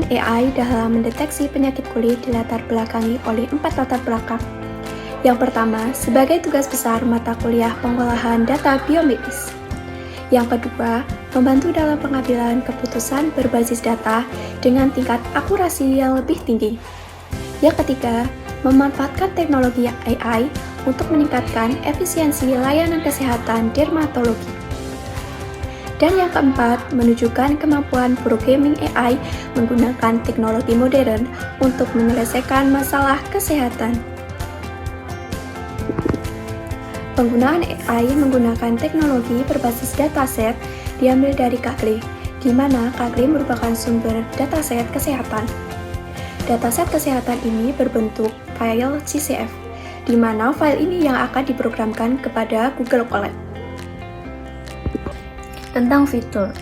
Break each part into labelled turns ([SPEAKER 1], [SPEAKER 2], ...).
[SPEAKER 1] AI dalam mendeteksi penyakit kulit dilatar belakangi oleh 4 latar belakang. Yang pertama, sebagai tugas besar mata kuliah pengolahan data biomedis. Yang kedua, membantu dalam pengambilan keputusan berbasis data dengan tingkat akurasi yang lebih tinggi. Yang ketiga, memanfaatkan teknologi AI untuk meningkatkan efisiensi layanan kesehatan dermatologi. Dan yang keempat, menunjukkan kemampuan programming AI menggunakan teknologi modern untuk menyelesaikan masalah kesehatan. Penggunaan AI menggunakan teknologi berbasis dataset diambil dari Kaggle, di mana Kaggle merupakan sumber dataset kesehatan. Dataset kesehatan ini berbentuk file CSV, di mana file ini yang akan diprogramkan kepada Google Colab.
[SPEAKER 2] Tentang fitur.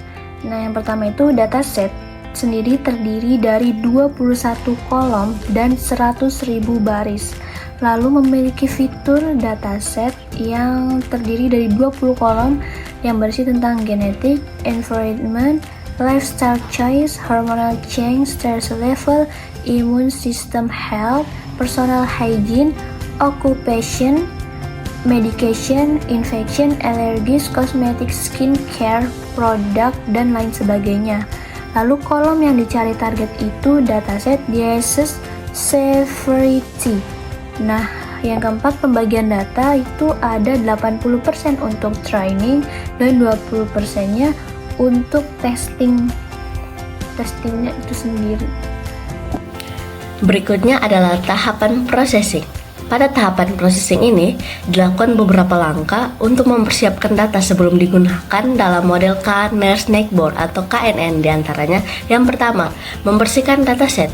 [SPEAKER 2] Nah, yang pertama itu dataset sendiri terdiri dari 21 kolom dan 100.000 baris. Lalu memiliki fitur dataset yang terdiri dari 20 kolom yang berisi tentang genetik, environment, lifestyle choice, hormonal change, stress level, immune system health, personal hygiene, occupation, medication, infection, allergies, cosmetic, skincare, produk, dan lain sebagainya. Lalu kolom yang dicari target itu dataset disease severity. Nah, yang keempat, pembagian data itu ada 80% untuk training dan 20%-nya untuk testingnya itu sendiri.
[SPEAKER 3] Berikutnya adalah tahapan processing. Pada tahapan processing ini, dilakukan beberapa langkah untuk mempersiapkan data sebelum digunakan dalam model Kernel Snakeboard atau KNN. Diantaranya, yang pertama, membersihkan dataset.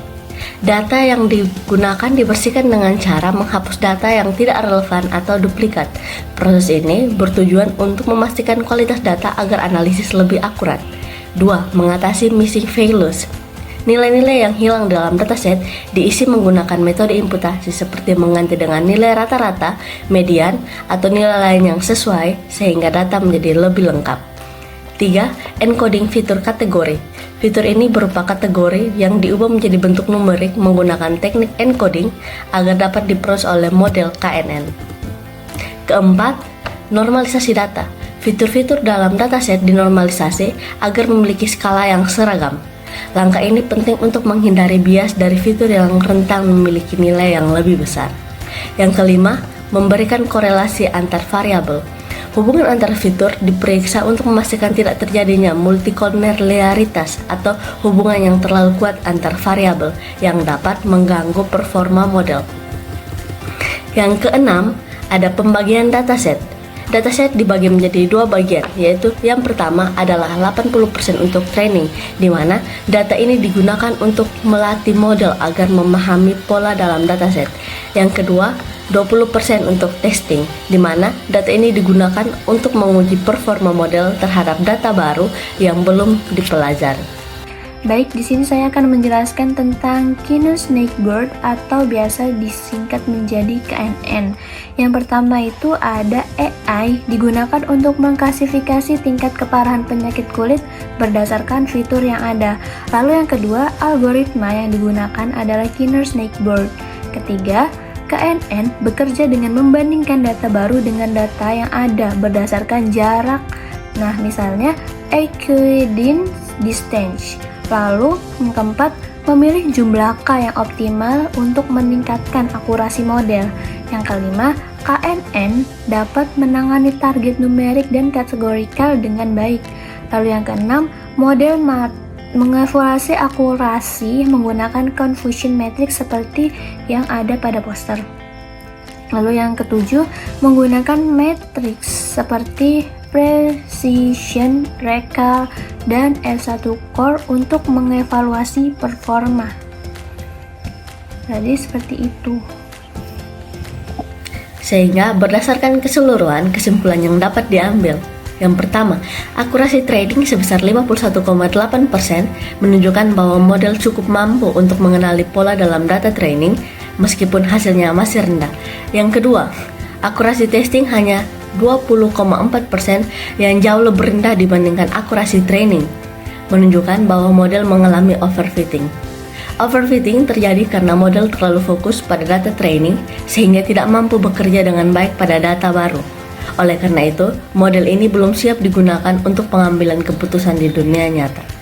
[SPEAKER 3] Data yang digunakan dibersihkan dengan cara menghapus data yang tidak relevan atau duplikat. Proses ini bertujuan untuk memastikan kualitas data agar analisis lebih akurat. 2. Mengatasi missing values. Nilai-nilai yang hilang dalam dataset diisi menggunakan metode imputasi seperti mengganti dengan nilai rata-rata, median, atau nilai lain yang sesuai sehingga data menjadi lebih lengkap. 3. Encoding fitur kategori. Fitur ini berupa kategori yang diubah menjadi bentuk numerik menggunakan teknik encoding agar dapat diproses oleh model KNN. Keempat, normalisasi data. Fitur-fitur dalam dataset dinormalisasi agar memiliki skala yang seragam. Langkah ini penting untuk menghindari bias dari fitur yang rentan memiliki nilai yang lebih besar. Yang kelima, memberikan korelasi antar variabel. Hubungan antar fitur diperiksa untuk memastikan tidak terjadinya multikolonialitas atau hubungan yang terlalu kuat antar variabel yang dapat mengganggu performa model. Yang keenam, ada pembagian dataset. Dataset dibagi menjadi dua bagian, yaitu yang pertama adalah 80% untuk training, di mana data ini digunakan untuk melatih model agar memahami pola dalam dataset. Yang kedua, 20% untuk testing, di mana data ini digunakan untuk menguji performa model terhadap data baru yang belum dipelajari.
[SPEAKER 2] Baik, di sini saya akan menjelaskan tentang Kernel Snakeboard atau biasa disingkat menjadi KNN. Yang pertama itu ada AI digunakan untuk mengklasifikasi tingkat keparahan penyakit kulit berdasarkan fitur yang ada. Lalu yang kedua, algoritma yang digunakan adalah Kernel Snakeboard. Ketiga, KNN bekerja dengan membandingkan data baru dengan data yang ada berdasarkan jarak. Nah, misalnya equidistance distance. Lalu yang keempat, memilih jumlah K yang optimal untuk meningkatkan akurasi model. Yang kelima, KNN dapat menangani target numerik dan kategorikal dengan baik. Lalu yang keenam, model mengevaluasi akurasi menggunakan confusion matrix seperti yang ada pada poster. Lalu yang ketujuh, menggunakan matrix seperti precision, recall, dan L1 core untuk mengevaluasi performa. Jadi seperti itu.
[SPEAKER 3] Sehingga berdasarkan keseluruhan, kesimpulan yang dapat diambil. Yang pertama, akurasi trading sebesar 51,8% menunjukkan bahwa model cukup mampu untuk mengenali pola dalam data training meskipun hasilnya masih rendah. Yang kedua, akurasi testing hanya 20,4% yang jauh lebih rendah dibandingkan akurasi training, menunjukkan bahwa model mengalami overfitting. Overfitting terjadi karena model terlalu fokus pada data training sehingga tidak mampu bekerja dengan baik pada data baru. Oleh karena itu, model ini belum siap digunakan untuk pengambilan keputusan di dunia nyata.